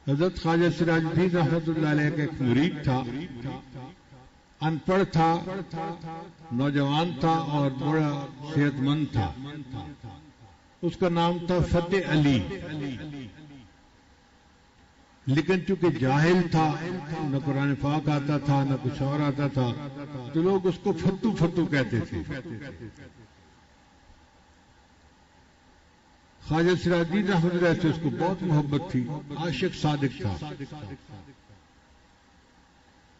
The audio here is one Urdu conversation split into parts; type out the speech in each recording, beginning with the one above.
حضرت خواجہ سراج الدین رحمۃ اللہ علیہ کا ایک مرید تھا، ان پڑھ تھا، نوجوان تھا اور بڑا صحت مند تھا. اس کا نام تھا فتح علی. لیکن چونکہ جاہل تھا، نہ قرآن پاک آتا تھا نہ کچھ اور آتا تھا، تو لوگ اس کو فتو فتو کہتے تھے. خواجہ سراج الدین رحمۃ اللہ سے اس کو بہت محبت تھی، عاشق صادق تھا.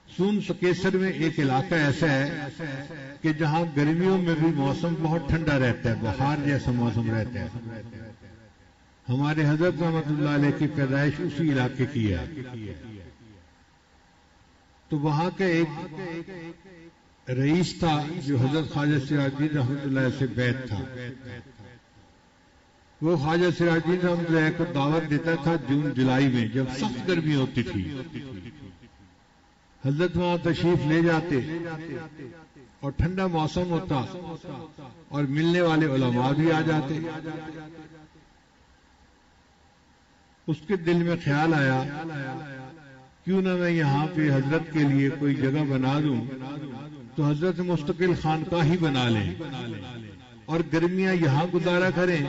سون سکیسر میں ایک علاقہ ایسا ہے کہ جہاں گرمیوں میں بھی موسم بہت ٹھنڈا رہتا ہے، بہار جیسا موسم رہتا ہے. ہمارے حضرت رحمۃ اللہ علیہ کی پیدائش اسی علاقے کی ہے. تو وہاں کا ایک رئیس تھا جو حضرت خواجہ سراج الدین رحمۃ اللہ علیہ سے بیعت تھا. وہ خواجہ سراج الدین رحمۃ اللہ علیہ کو دعوت دیتا تھا جون جولائی میں، جب سخت گرمی ہوتی تھی. حضرت وہاں تشریف لے جاتے اور ٹھنڈا موسم ہوتا اور ملنے والے علماء بھی آ جاتے. اس کے دل میں خیال آیا کیوں نہ میں یہاں پہ حضرت کے لیے کوئی جگہ بنا دوں، تو حضرت مستقل خانقاہ ہی بنا لیں اور گرمیاں یہاں گزارا کریں،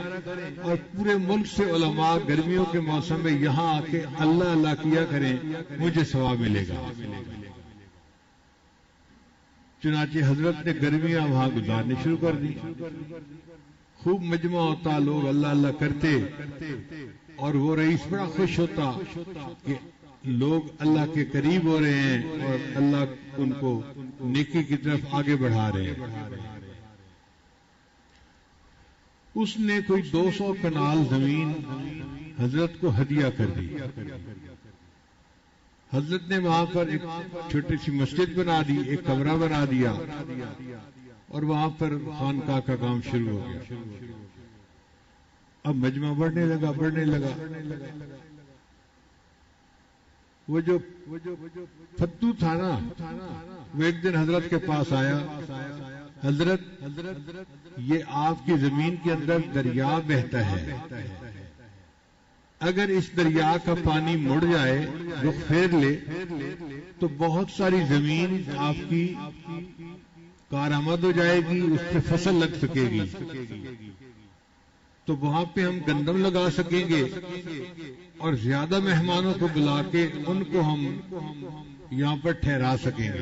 اور پورے ملک سے علماء گرمیوں کے موسم میں یہاں آ کے اللہ اللہ کیا کریں، مجھے ثواب ملے گا. چنانچہ حضرت نے گرمیاں وہاں گزارنی شروع کر دی. خوب مجمع ہوتا، لوگ اللہ اللہ کرتے، اور وہ رئیس بڑا خوش ہوتا کہ لوگ اللہ کے قریب ہو رہے ہیں اور اللہ ان کو نیکی کی طرف آگے بڑھا رہے ہیں. اس نے کوئی 200 کنال زمین حضرت کو ہدیہ کر دی. حضرت نے وہاں پر ایک چھوٹی سی مسجد بنا دی، ایک کمرہ بنا دیا، اور وہاں پر خانقاہ کا کام شروع ہو گیا. اب مجمع بڑھنے لگا. وہ جو فتو تھا نا، وہ ایک دن حضرت کے پاس آیا. حضرت، یہ آپ کی زمین کے اندر دریا بہتا ہے، اگر اس دریا کا پانی مڑ جائے، رخ پھیر لے، تو بہت ساری زمین آپ کی کارآمد ہو جائے گی، اس پہ فصل لگ سکے گی، تو وہاں پہ ہم گندم لگا سکیں گے اور زیادہ مہمانوں کو بلا کے ان کو ہم یہاں پر ٹھہرا سکیں گے.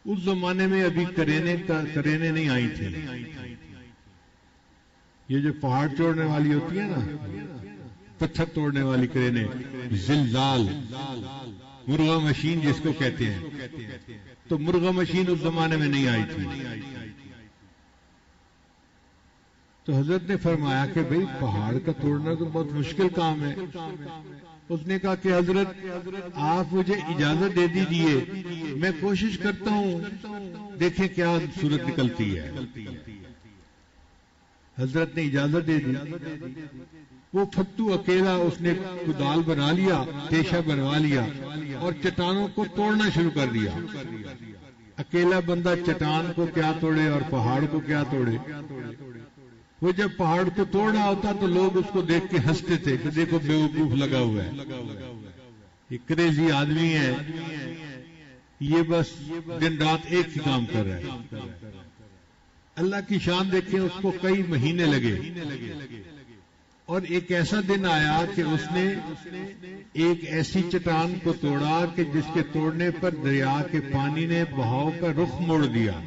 اس زمانے میں ابھی کرینے نہیں آئی تھی. یہ جو پہاڑ توڑنے والی ہوتی ہے نا، پتھر توڑنے والی کرینے، زلزال، مرغا مشین جس کو کہتے ہیں، تو مرغا مشین اس زمانے میں نہیں آئی تھی. تو حضرت نے فرمایا کہ بھئی پہاڑ کا توڑنا تو بہت مشکل کام ہے. اس نے کہا کہ حضرت آپ مجھے اجازت دے دیجئے، میں کوشش کرتا ہوں، دیکھیں کیا صورت نکلتی ہے. حضرت نے اجازت دے دی. وہ فتو اکیلا اس نے کدال بنا لیا، تیشہ بنوا لیا اور چٹانوں کو توڑنا شروع کر دیا. اکیلا بندہ چٹان کو کیا توڑے اور پہاڑ کو کیا توڑے. وہ جب پہاڑ کو توڑنا ہوتا تو لوگ اس کو دیکھ کے ہنستے تھے کہ دیکھو بیوقوف لگا ہوا ہے، یہ کریزی آدمی ہے، یہ بس دن رات ایک ہی کام کر رہا ہے. اللہ کی شان دیکھیں، اس کو کئی مہینے لگے، اور ایک ایسا دن آیا کہ اس نے ایک ایسی چٹان کو توڑا کہ جس کے توڑنے پر دریا کے پانی نے بہاؤ کا رخ موڑ دیا.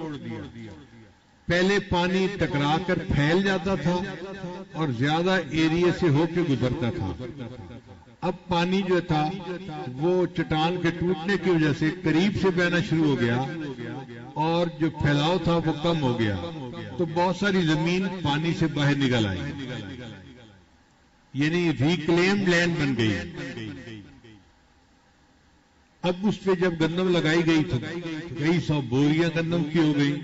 پہلے پانی ٹکرا کر پھیل جاتا تھا اور زیادہ ایریے سے ہو کے گزرتا تھا. اب پانی جو تھا وہ چٹان کے ٹوٹنے کی وجہ سے قریب سے بہنا شروع ہو گیا اور جو پھیلاؤ تھا وہ کم ہو گیا، تو بہت ساری زمین پانی سے باہر نکل آئی، یعنی ریکلیمڈ لینڈ بن گئی. اب اس پہ جب گندم لگائی گئی تو کئی 100 بوریاں گندم کی ہو گئی.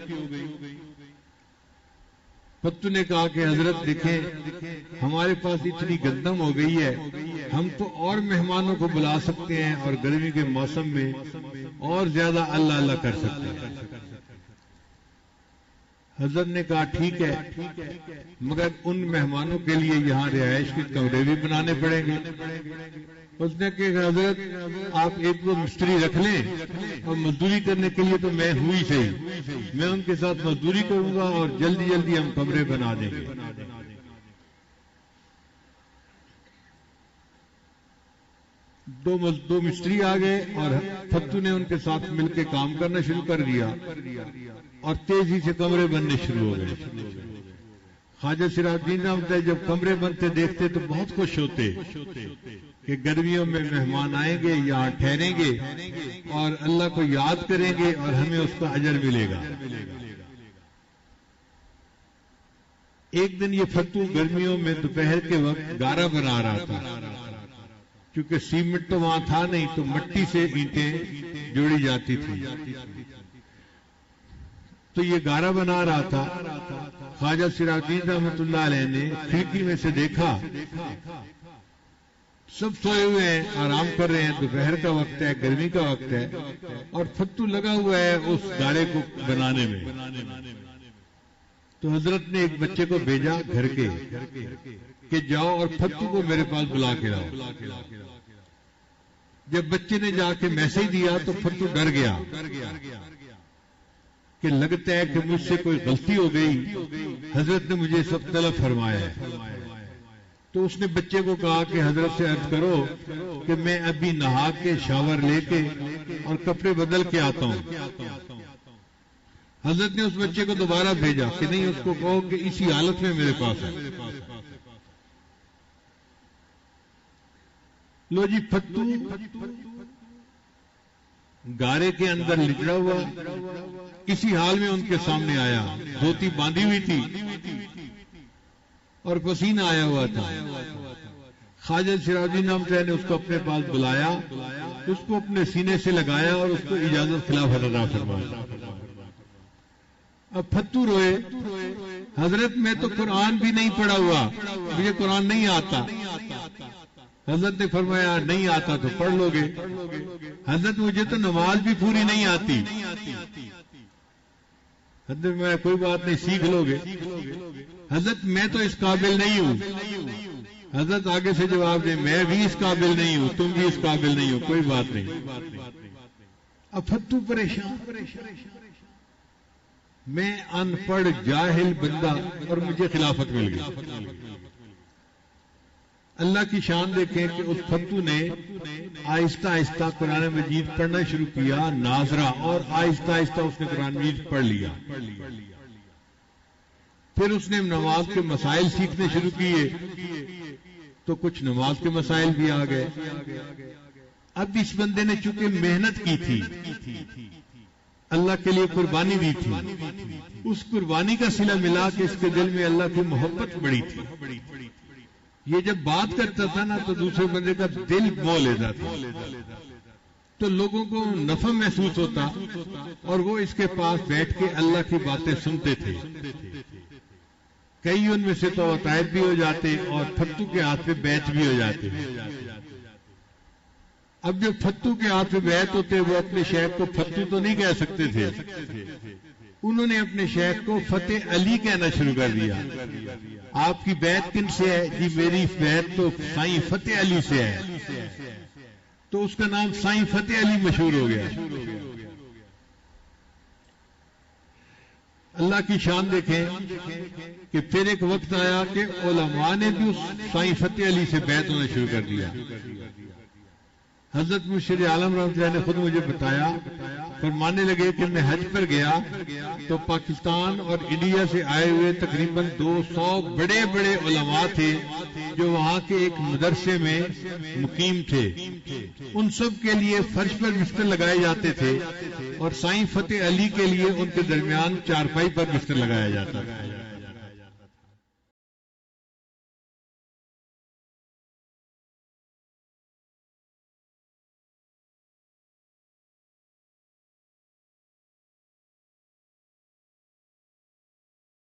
پتو نے کہا کہ حضرت دیکھیں ہمارے پاس اتنی گندم ہو گئی ہے، ہم تو اور مہمانوں کو بلا سکتے ہیں اور گرمی کے موسم میں اور زیادہ اللہ اللہ کر سکتے ہیں. حضرت نے کہا ٹھیک ہے، مگر ان مہمانوں کے لیے یہاں رہائش کے کمرے بھی بنانے پڑیں گے۔ اس نے کہا حضرت آپ ایک دو مستری رکھ لیں، اور مزدوری کرنے کے لیے تو میں ہوئی صحیح، میں ان کے ساتھ مزدوری کروں گا اور جلدی جلدی ہم کمرے بنا دیں گے۔ دو مستری آ گئے اور فتو نے ان کے ساتھ مل کے کام کرنا شروع کر دیا اور تیزی سے کمرے بننے شروع ہو گئے۔ خواجہ سراج الدین رحمۃ اللہ جب کمرے بنتے دیکھتے تو بہت خوش ہوتے کہ گرمیوں میں مہمان آئیں گے، یہاں ٹھہریں گے اور اللہ کو یاد کریں گے اور ہمیں اس کا اجر ملے گا۔ ایک دن یہ فتو گرمیوں میں دوپہر کے وقت گارا بنا رہا تھا، کیونکہ سیمنٹ تو وہاں تھا نہیں، تو مٹی سے اینٹیں جوڑی جاتی تھی، تو یہ گارا بنا رہا تھا۔ خواجہ سراج الدین رحمۃ اللہ علیہ نے کھڑکی میں سے دیکھا، سب سوئے ہوئے ہیں، آرام کر رہے ہیں، دوپہر کا وقت ہے، گرمی کا وقت ہے، اور فتو لگا ہوا ہے اس گارے کو بنانے میں۔ تو حضرت نے ایک بچے کو بھیجا گھر کے کہ جاؤ اور فتو کو میرے پاس بلا کے لاؤ۔ جب بچے نے جا کے میسج دیا تو فتو ڈر گیا کہ لگتا ہے کہ مجھ سے کوئی غلطی ہو گئی، حضرت نے مجھے سب طلب فرمایا ہے۔ تو اس نے بچے کو کہا کہ حضرت سے عرض کرو کہ میں ابھی نہا کے شاور لے کے اور کپڑے بدل کے آتا ہوں۔ حضرت نے اس بچے کو دوبارہ بھیجا کہ نہیں، اس کو کہو کہ اسی حالت میں میرے پاس ہے۔ لو جی، فتو گارے کے اندر لچڑا ہوا اسی حال میں ان کے سامنے آیا، دھوتی باندھی ہوئی تھی اور پسینہ آیا ہوا تھا۔ خواجہ سراج الدین رحمۃ اللہ نے اس کو اپنے پاس بلایا، اس کو اپنے سینے سے لگایا اور اس کو اجازت خلافت عطا فرمایا۔ اب فتو روئے، حضرت میں تو قرآن بھی نہیں پڑھا ہوا، مجھے قرآن نہیں آتا۔ حضرت نے فرمایا نہیں آتا تو پڑھ لو گے۔ حضرت مجھے تو نماز بھی پوری نہیں آتی۔ حضرت میں کوئی بات نہیں، سیکھ لو گے۔ حضرت میں تو اس قابل نہیں ہوں۔ حضرت آگے سے جواب دے، میں بھی اس قابل نہیں ہوں، تم بھی اس قابل نہیں ہو، کوئی بات نہیں۔ اب فتو پریشان، میں ان پڑھ جاہل بندہ اور مجھے خلافت مل گئی۔ اللہ کی شان دیکھیں کہ اس فتو نے آہستہ آہستہ قرآن مجید پڑھنا شروع کیا، ناظرہ، اور آہستہ آہستہ اس نے قرآن مجید پڑھ لیا۔ پھر اس نے نماز کے مسائل سیکھنے شروع کیے تو کچھ نماز کے مسائل بھی آ گئے۔ اب اس بندے نے چونکہ محنت کی تھی، اللہ کے لیے قربانی دی تھی، اس قربانی کا صلہ ملا کہ اس کے دل میں اللہ کی محبت بڑی تھی۔ یہ جب بات کرتا تھا نا تو دوسرے بندے کا دل مو لیتا تھا، تو لوگوں کو نفع محسوس ہوتا اور وہ اس کے پاس بیٹھ کے اللہ کی باتیں سنتے تھے۔ کئی ان میں سے تو عطائب بھی ہو جاتے اور فتو کے ہاتھ پہ بیعت بھی ہو جاتے۔ اب جب فتو کے ہاتھ پہ بیعت ہوتے وہ اپنے شیخ کو فتو تو نہیں کہہ سکتے تھے، انہوں نے اپنے شیخ کو فتح علی کہنا شروع کر دیا۔ آپ کی بیعت کن سے ہے؟ جی میری بیعت تو سائیں فتح علی سے ہے، تو اس کا نام سائیں فتح علی مشہور ہو گیا۔ اللہ کی شان دیکھیں کہ پھر ایک وقت آیا کہ علماء نے بھی اس سائیں فتح علی سے بیعت ہونا شروع کر دیا۔ حضرت مرشد عالم رحمۃ اللہ نے خود مجھے بتایا، فرمانے لگے کہ میں حج پر گیا تو پاکستان اور انڈیا سے آئے ہوئے تقریباً 200 بڑے بڑے علماء تھے جو وہاں کے ایک مدرسے میں مقیم تھے۔ ان سب کے لیے فرش پر بستر لگائے جاتے تھے اور سائیں فتح علی کے لیے ان کے درمیان چارپائی پر بستر لگایا جاتا تھا۔